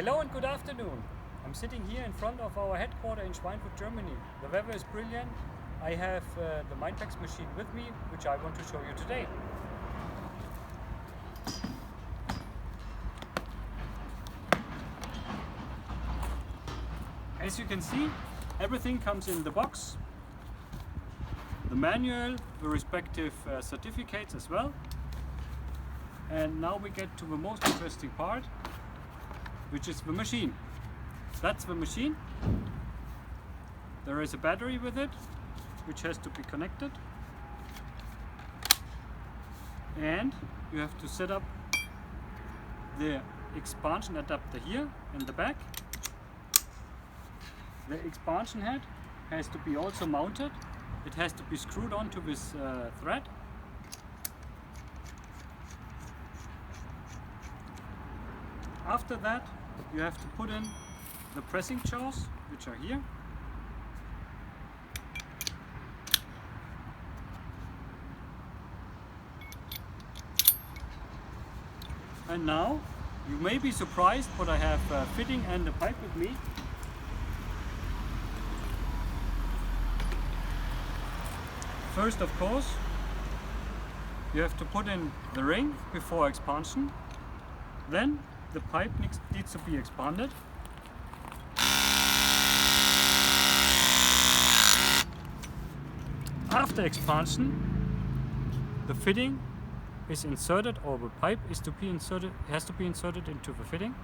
Hello and good afternoon. I'm sitting here in front of our headquarters in Schweinfurt, Germany. The weather is brilliant. I have the Mainpex machine with me, which I want to show you today. As you can see, everything comes in the box. The manual, the respective certificates as well. And now we get to the most interesting part, which is the machine. That's the machine. There is a battery with it, which has to be connected. And you have to set up the expansion adapter here in the back. The expansion head has to be also mounted. It has to be screwed onto this thread. After that, you have to put in the pressing jaws, which are here. And now, you may be surprised, but I have a fitting and a pipe with me. First, of course, you have to put in the ring before expansion. Then the pipe needs to be expanded. After expansion, the fitting is inserted, or the pipe is to be inserted, has to be inserted into the fitting,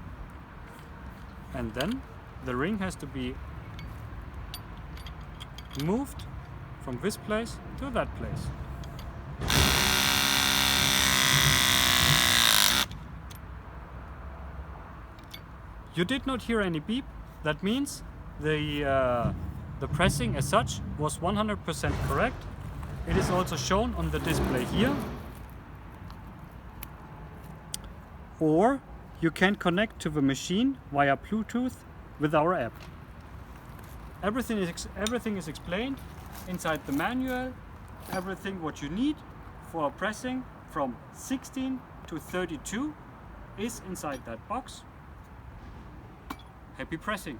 and then the ring has to be moved from this place to that place. You did not hear any beep. That means the pressing as such was 100% correct. It is also shown on the display here. Or you can connect to the machine via Bluetooth with our app. Everything is explained inside the manual. Everything what you need for pressing from 16 to 32 is inside that box. Happy pressing!